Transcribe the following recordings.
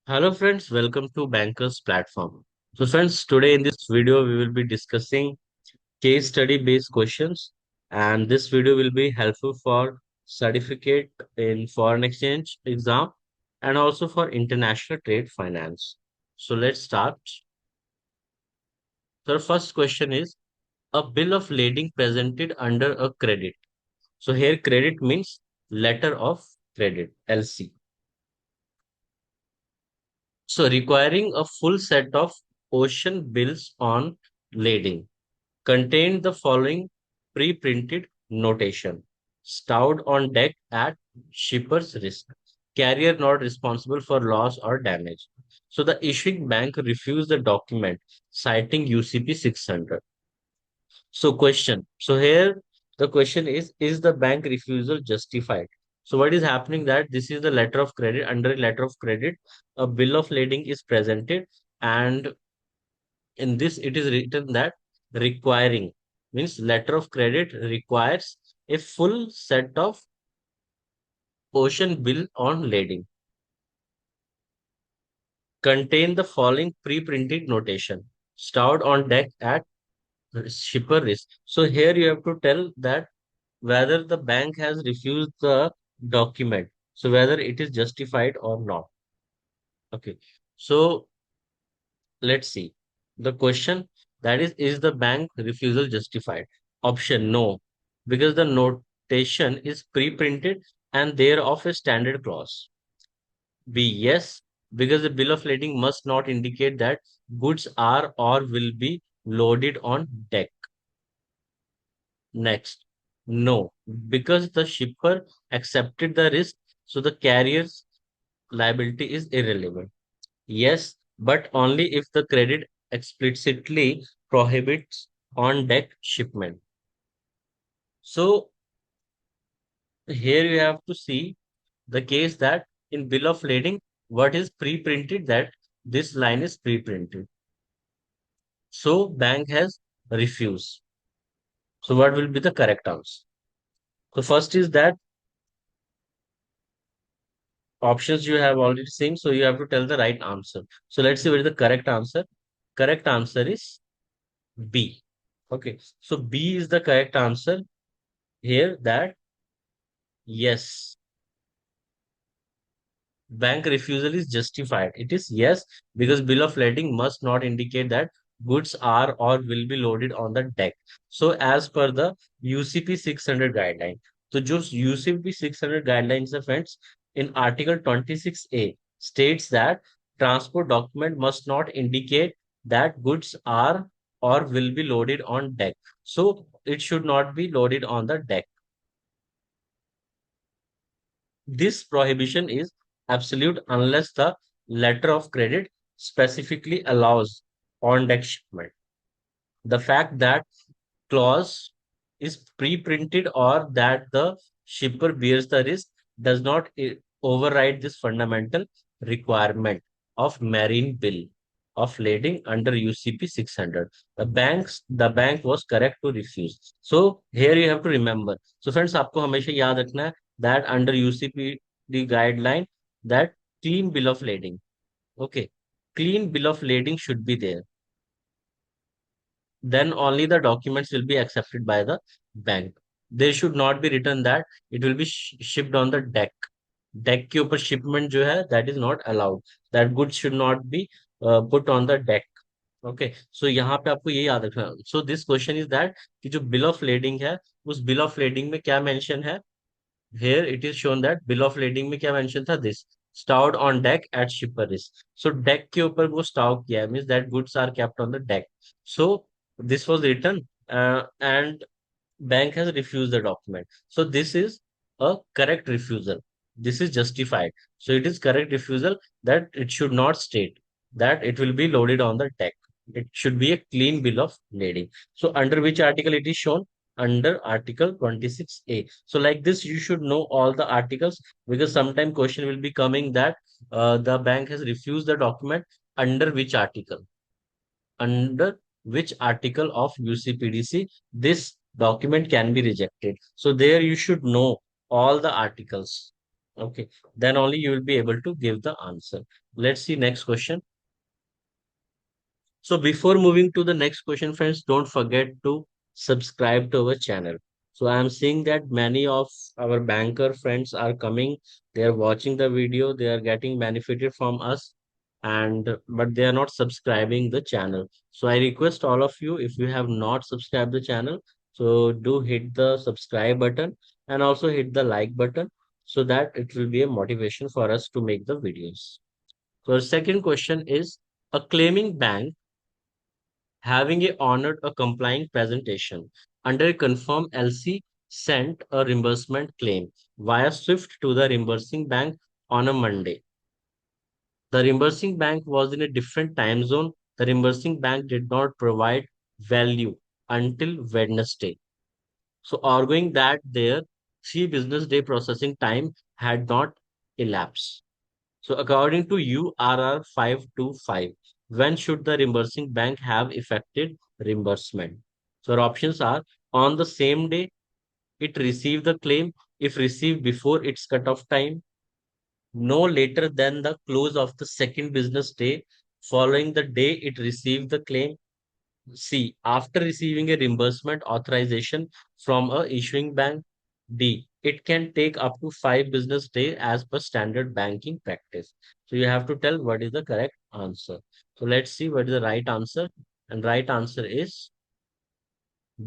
Hello friends, welcome to Bankers Platform. So friends, today in this video we will be discussing case study based questions, and this video will be helpful for certificate in foreign exchange exam and also for international trade finance. So let's start. So the first question is a bill of lading presented under a credit. So here credit means letter of credit, LC. So requiring a full set of ocean bills on lading contained the following pre-printed notation. Stowed on deck at shipper's risk. Carrier not responsible for loss or damage. So the issuing bank refused the document citing UCP 600. So question. So here the question is the bank refusal justified? So what is happening that this is the letter of credit. Under a letter of credit, a bill of lading is presented, and in this it is written that requiring means letter of credit requires a full set of ocean bill on lading contain the following pre-printed notation stowed on deck at shipper risk. So here you have to tell that whether the bank has refused the document, so whether it is justified or not. Okay, so let's see the question, that is the bank refusal justified? Option no, because the notation is pre-printed and thereof a standard clause. B, yes, because the bill of lading must not indicate that goods are or will be loaded on deck. Next, no, because the shipper accepted the risk, so the carrier's liability is irrelevant. Yes, but only if the credit explicitly prohibits on deck shipment. So here you have to see the case that in bill of lading, what is pre-printed, that this line is pre-printed. So bank has refused. So what will be the correct answer? So first is that options you have already seen, so you have to tell the right answer. So let's see what is the correct answer. Correct answer is B. Okay, so B is the correct answer here, that yes, bank refusal is justified. It is yes, because bill of lading must not indicate that goods are or will be loaded on the deck. So as per the UCP 600 guideline, so just UCP 600 guidelines of friends in Article 26A states that transport document must not indicate that goods are or will be loaded on deck. So it should not be loaded on the deck. This prohibition is absolute unless the letter of credit specifically allows on deck shipment. The fact that clause is pre-printed or that the shipper bears the risk does not override this fundamental requirement of marine bill of lading under UCP 600. The bank was correct to refuse. So here you have to remember. So friends, आपको हमेशा याद रखना है that under UCPD guideline, that clean bill of lading. Okay, clean bill of lading should be there, then only the documents will be accepted by the bank. There should not be written that it will be shipped on the deck. Deck के ऊपर shipment जो है, that is not allowed. That goods should not be put on the deck. Okay, so यहाँ पे आपको ये याद रखना. So this question is that कि जो bill of lading है, उस bill of lading में क्या mention है? Here it is shown that bill of lading में क्या mention था? This stowed on deck at shipper risk. So deck के ऊपर वो stow किया है, means that goods are kept on the deck. So this was written, and bank has refused the document. So this is a correct refusal. This is justified. So it is correct refusal, that it should not state that it will be loaded on the deck. It should be a clean bill of lading. So under which article it is shown? Under Article 26A. So like this, you should know all the articles, because sometime question will be coming that the bank has refused the document under which article? Under which article of UCPDC this document can be rejected. So there you should know all the articles. Okay, then only you will be able to give the answer. Let's see next question. So before moving to the next question, friends, don't forget to subscribe to our channel. So I am seeing that many of our banker friends are coming, they are watching the video, they are getting benefited from us, and but they are not subscribing the channel. So I request all of you, if you have not subscribed the channel, so do hit the subscribe button and also hit the like button so that it will be a motivation for us to make the videos. So second question is, a claiming bank having a honored a complying presentation under a confirmed LC sent a reimbursement claim via SWIFT to the reimbursing bank on a Monday. The reimbursing bank was in a different time zone. The reimbursing bank did not provide value until Wednesday. So arguing that their 3 business day processing time had not elapsed. So according to URR 525, when should the reimbursing bank have effected reimbursement? So our options are, on the same day it received the claim, if received before its cutoff time, no later than the close of the second business day following the day it received the claim. C, after receiving a reimbursement authorization from a issuing bank. D, it can take up to 5 business days as per standard banking practice. So you have to tell what is the correct answer. So let's see what is the right answer. And right answer is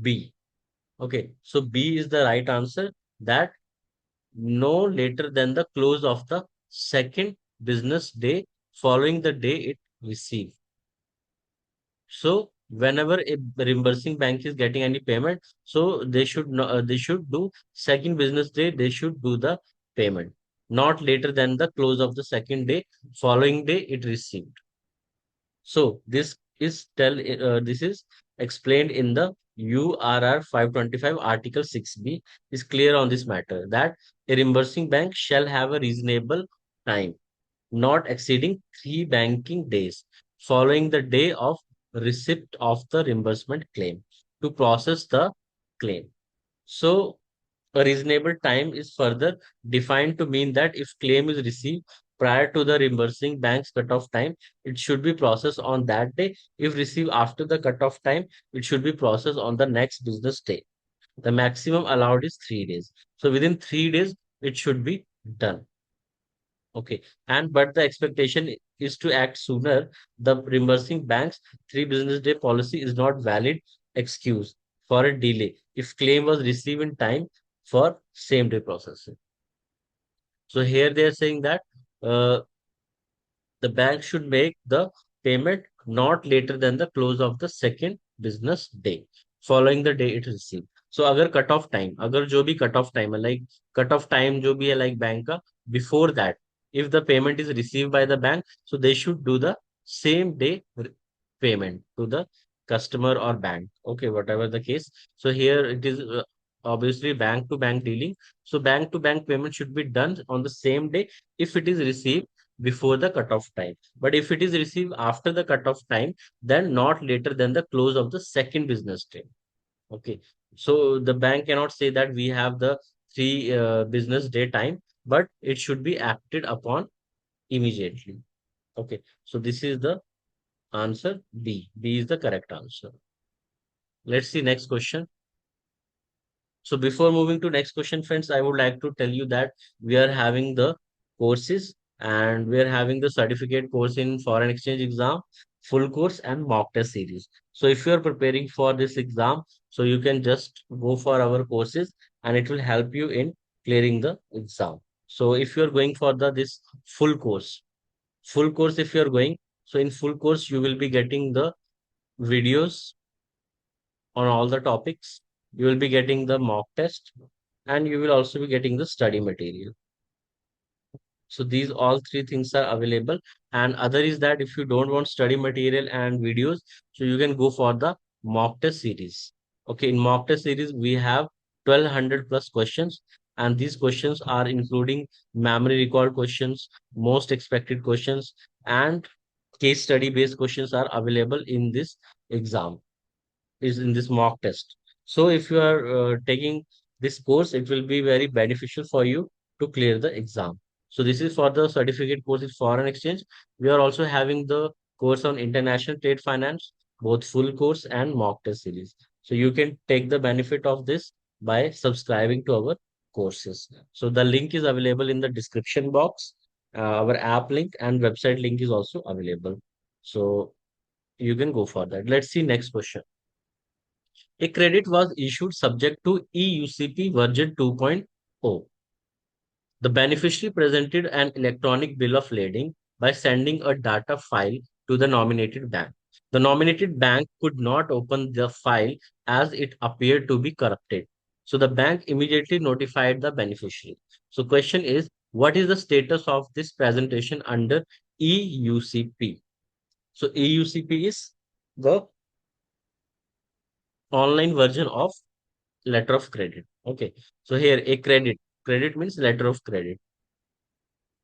B. Okay, so B is the right answer, that no later than the close of the second business day following the day it received. So whenever a reimbursing bank is getting any payment, so they should do second business day. They should do the payment, not later than the close of the second day following day it received. So this is explained in the URR 525 Article 6B is clear on this matter, that a reimbursing bank shall have a reasonable time not exceeding 3 banking days following the day of receipt of the reimbursement claim to process the claim. So, a reasonable time is further defined to mean that if claim is received prior to the reimbursing bank's cutoff time, it should be processed on that day. If received after the cutoff time, it should be processed on the next business day. The maximum allowed is 3 days. So, within 3 days, it should be done. Okay. And but the expectation is to act sooner. The reimbursing bank's 3 business day policy is not valid excuse for a delay if claim was received in time for same day processing. So here they are saying that uh, the bank should make the payment not later than the close of the second business day following the day it received. So अगर cut off time अगर जो भी cut off time है like cut off time जो भी है like bank का before that if the payment is received by the bank, so they should do the same day payment to the customer or bank. Okay, whatever the case. So here it is obviously bank to bank dealing. So bank to bank payment should be done on the same day if it is received before the cutoff time. But if it is received after the cutoff time, then not later than the close of the second business day. Okay. So the bank cannot say that we have the 3 business day time, but it should be acted upon immediately. Okay. So this is the answer B. B is the correct answer. Let's see next question. So before moving to next question, friends, I would like to tell you that we are having the courses and we are having the certificate course in foreign exchange exam, full course and mock test series. So if you are preparing for this exam, so you can just go for our courses and it will help you in clearing the exam. So if you are going for the this full course if you are going, so in full course you will be getting the videos on all the topics. You will be getting the mock test and you will also be getting the study material. So these all 3 things are available. And other is that if you don't want study material and videos, so you can go for the mock test series. Okay, in mock test series, we have 1200 plus questions. And these questions are including memory recall questions, most expected questions, and case study based questions are available in this exam is in this mock test. So if you are taking this course, it will be very beneficial for you to clear the exam. So this is for the certificate course in foreign exchange. We are also having the course on international trade finance, both full course and mock test series. So you can take the benefit of this by subscribing to our courses. So the link is available in the description box. Our app link and website link is also available. So you can go for that. Let's see next question. A credit was issued subject to EUCP version 2.0. The beneficiary presented an electronic bill of lading by sending a data file to the nominated bank. The nominated bank could not open the file as it appeared to be corrupted. So the bank immediately notified the beneficiary. So question is, what is the status of this presentation under EUCP? So EUCP is the online version of letter of credit. Okay. So here a credit means letter of credit.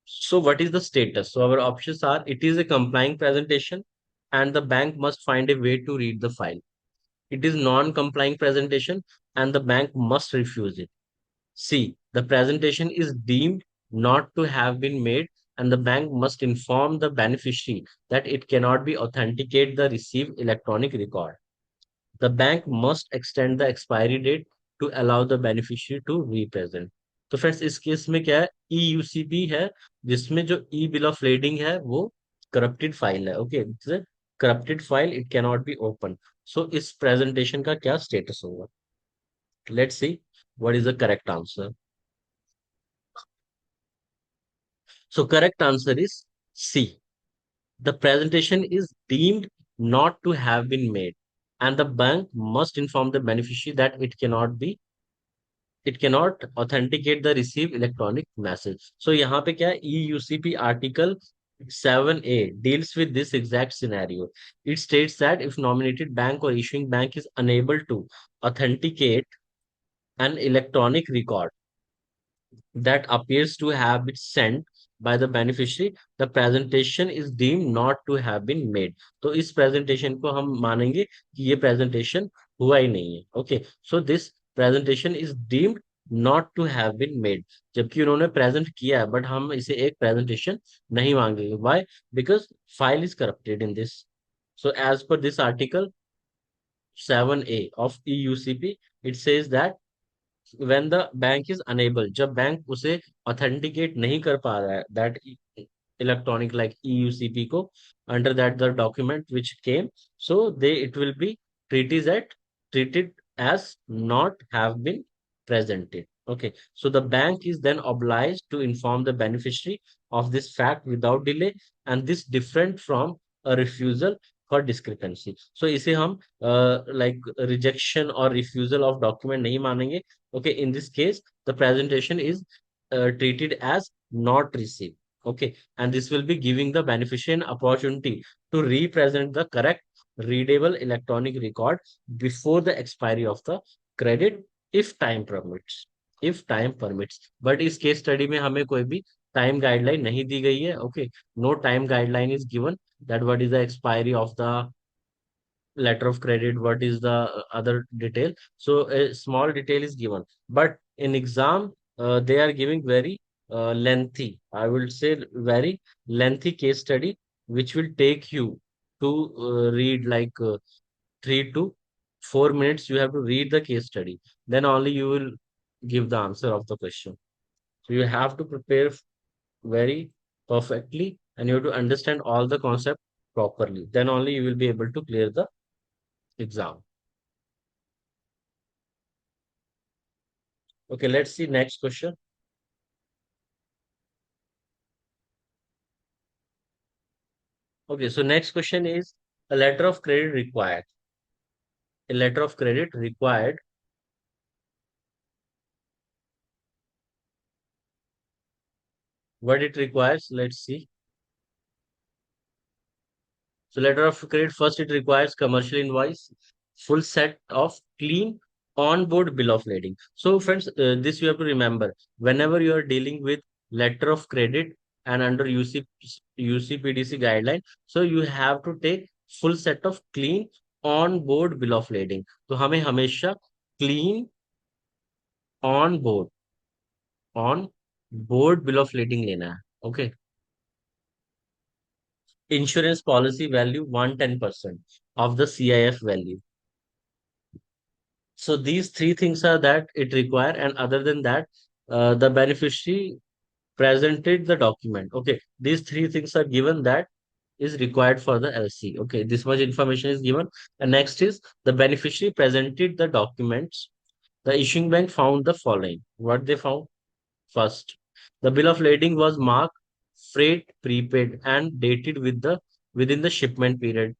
So what is the status? So our options are it is a complying presentation and the bank must find a way to read the file. It is non-complying presentation and the bank must refuse it. C. The presentation is deemed not to have been made and the bank must inform the beneficiary that it cannot be authenticate the received electronic record. The bank must extend the expiry date to allow the beneficiary to represent. तो friends इस case में क्या है ईयूसीबी है जिसमें जो ई bill of lading है वो करप्टेड फाइल है okay corrupted file it can not be open so इस प्रेजेंटेशन का क्या स्टेटस होगा let's see what is the correct answer so correct answer is see the presentation is deemed not to have been made and the bank must inform the beneficiary that it cannot authenticate the received electronic message. So यहाँ पे क्या है EUCP article 7A deals with this exact scenario. It states that if nominated bank or issuing bank is unable to authenticate an electronic record that appears to have been sent by the beneficiary, the presentation is deemed not to have been made. तो इस presentation को हम मानेंगे कि ये presentation हुआ ही नहीं है. Okay, so this presentation is deemed not to have been made. जबकि उन्होंने present किया है, but हम इसे एक presentation नहीं मांगेंगे. Why? Because file is corrupted in this. So as per this article 7A of EUCP, it says that when the bank is unable जब बैंक उसे authenticate नहीं कर पा रहा है that electronic like EUCP को under that the document which came so they it will be treated as not have been presented. Okay, so the bank is then obliged to inform the beneficiary of this fact without delay and this different from a refusal for discrepancy. So इसे हम like rejection or refusal of document नहीं मानेंगे. Okay, in this case the presentation is treated as not received. Okay, and this will be giving the beneficiary an opportunity to represent the correct readable electronic record before the expiry of the credit if time permits. If time permits. But इस case study में हमें कोई भी time guideline नहीं दी गई है. Okay, no time guideline is given that what is the expiry of the letter of credit, what is the other detail. So a small detail is given. But in exam, they are giving very lengthy, I will say very lengthy case study, which will take you to read like 3 to 4 minutes. You have to read the case study. Then only you will give the answer of the question. So you have to prepare very perfectly and you have to understand all the concept properly. Then only you will be able to clear the exam. Okay, let's see next question. Okay, so next question is a letter of credit required. A letter of credit required. What it requires, let's see. So letter of credit, first it requires commercial invoice, full set of clean on-board bill of lading. So friends, this you have to remember. Whenever you are dealing with letter of credit and under UCPDC guideline, so you have to take full set of clean on-board bill of lading. तो हमें हमेशा clean on board on board bill of lading लेना है. Okay. Insurance policy value 110% of the CIF value. So these three things are that it require, and other than that, the beneficiary presented the document. Okay, these three things are given that is required for the LC. Okay, this much information is given. And next is the beneficiary presented the documents. The issuing bank found the following. What they found? First, the bill of lading was marked freight prepaid and dated within the shipment period.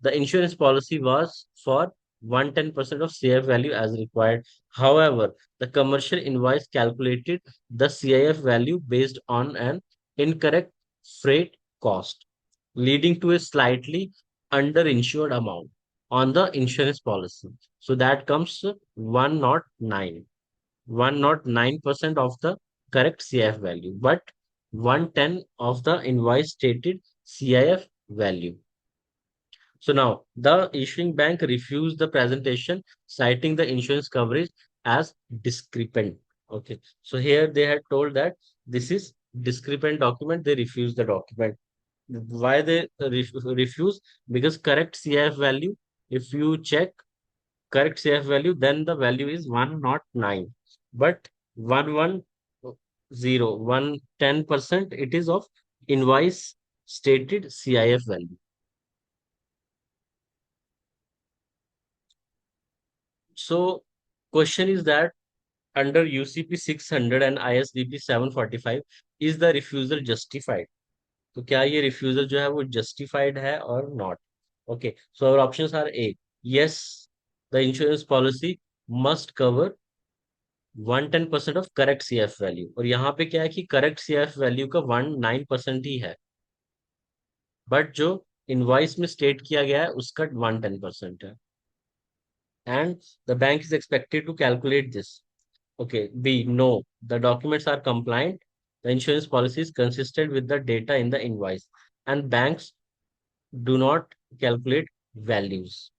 The insurance policy was for 110% of CIF value as required. However, the commercial invoice calculated the CIF value based on an incorrect freight cost, leading to a slightly underinsured amount on the insurance policy. So that comes to 109. 109% of the correct CIF value, but 110 of the invoice stated CIF value. So now the issuing bank refused the presentation, citing the insurance coverage as discrepant. Okay. So here they had told that this is discrepant document. They refused the document. Why they refuse? Because correct CIF value, if you check correct CIF value, then the value is 109. But 110, 110%, it is of invoice stated CIF value. So question is that under UCP 600 and ISDP 745 is the refusal justified? तो क्या ये refusal जो है वो justified है or not? Okay, so our options are A. Yes, the insurance policy must cover 110% of correct CF value. और यहाँ पे क्या है कि correct CF value का 19% ही है. बट जो इनवॉइस में स्टेट किया गया है उसका 110% है. And the bank is expected to calculate this. Okay. B, no. The documents are compliant. The insurance policy is consistent with the data in the invoice. And banks do not calculate values.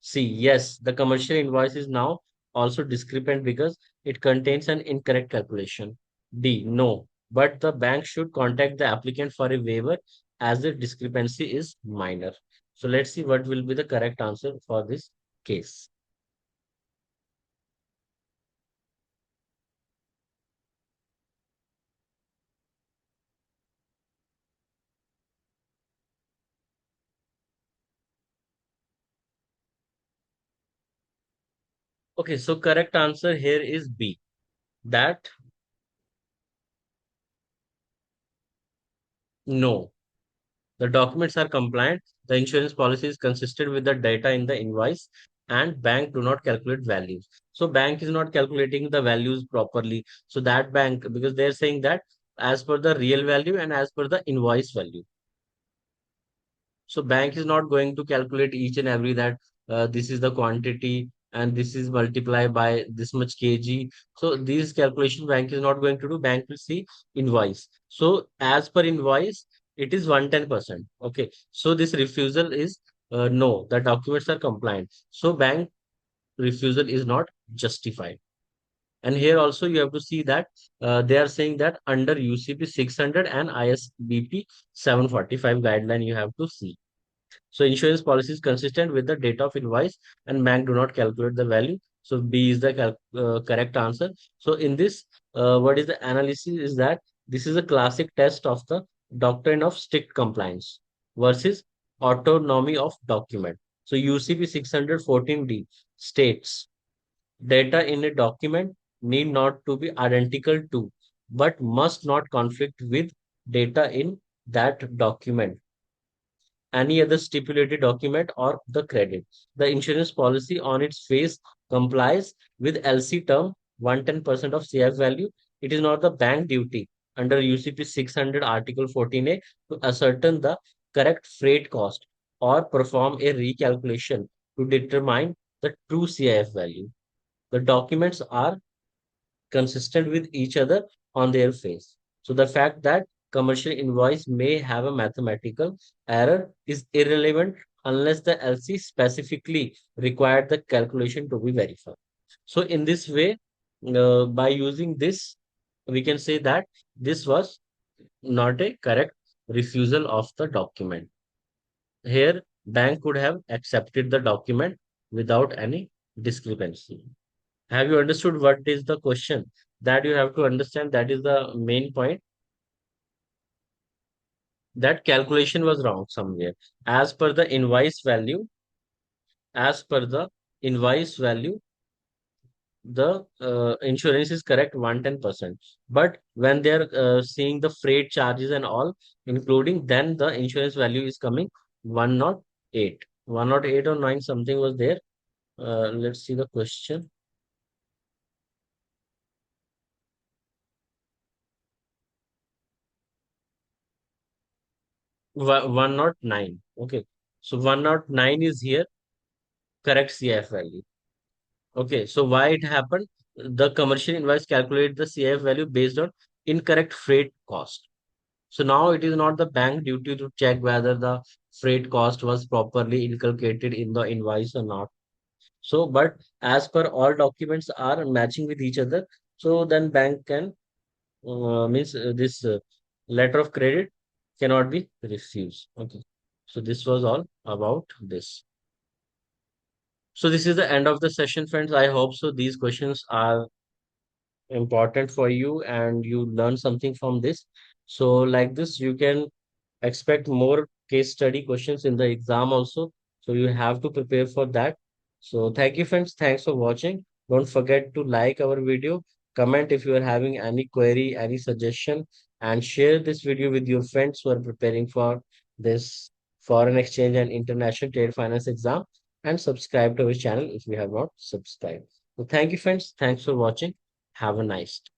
C, yes, the commercial invoice is now also discrepant because it contains an incorrect calculation. D, no. But the bank should contact the applicant for a waiver as the discrepancy is minor. So let's see what will be the correct answer for this case. Okay, so correct answer here is B. That no, the documents are compliant, the insurance policy is consistent with the data in the invoice, and bank do not calculate values. So bank is not calculating the values properly. So that bank, because they're saying that as per the real value and as per the invoice value. So bank is not going to calculate each and every that this is the quantity and this is multiplied by this much kg. So these calculation bank is not going to do. Bank will see invoice. So as per invoice, it is 110%. Okay. So this refusal is no, the documents are compliant. So bank refusal is not justified. And here also you have to see that they are saying that under UCP 600 and ISBP 745 guideline you have to see. So insurance policy is consistent with the date of invoice and bank do not calculate the value. So B is the correct answer. So in this, what is the analysis is that this is a classic test of the doctrine of strict compliance versus autonomy of document. So UCP 614D states data in a document need not to be identical to, but must not conflict with data in that document, any other stipulated document, or the credit. The insurance policy on its face complies with LC term 110% of CF value. It is not the bank duty under UCP 600 Article 14A to ascertain the correct freight cost or perform a recalculation to determine the true CIF value. The documents are consistent with each other on their face. So the fact that commercial invoice may have a mathematical error is irrelevant unless the LC specifically required the calculation to be verified. So in this way, by using this we can say that this was not a correct refusal of the document. Here, bank could have accepted the document without any discrepancy. Have you understood what is the question? That you have to understand, that is the main point. That calculation was wrong somewhere. As per the invoice value, as per the invoice value, the insurance is correct 110%. But when they're seeing the freight charges and all, including, then the insurance value is coming 108. 108 or 9 something was there. Let's see the question. 109. Okay. So 109 is here, correct CIF value. Okay. So why it happened? The commercial invoice calculate the CIF value based on incorrect freight cost. So now it is not the bank duty to check whether the freight cost was properly inculcated in the invoice or not. So, but as per all documents are matching with each other, so then bank can means this letter of credit cannot be refused. Okay. So this was all about this. So this is the end of the session, friends. I hope so. These questions are important for you and you learn something from this. So like this, you can expect more case study questions in the exam also. So you have to prepare for that. So thank you, friends. Thanks for watching. Don't forget to like our video, comment if you are having any query, any suggestion, and share this video with your friends who are preparing for this foreign exchange and international trade finance exam. And subscribe to our channel if you have not subscribed. So thank you, friends. Thanks for watching. Have a nice day.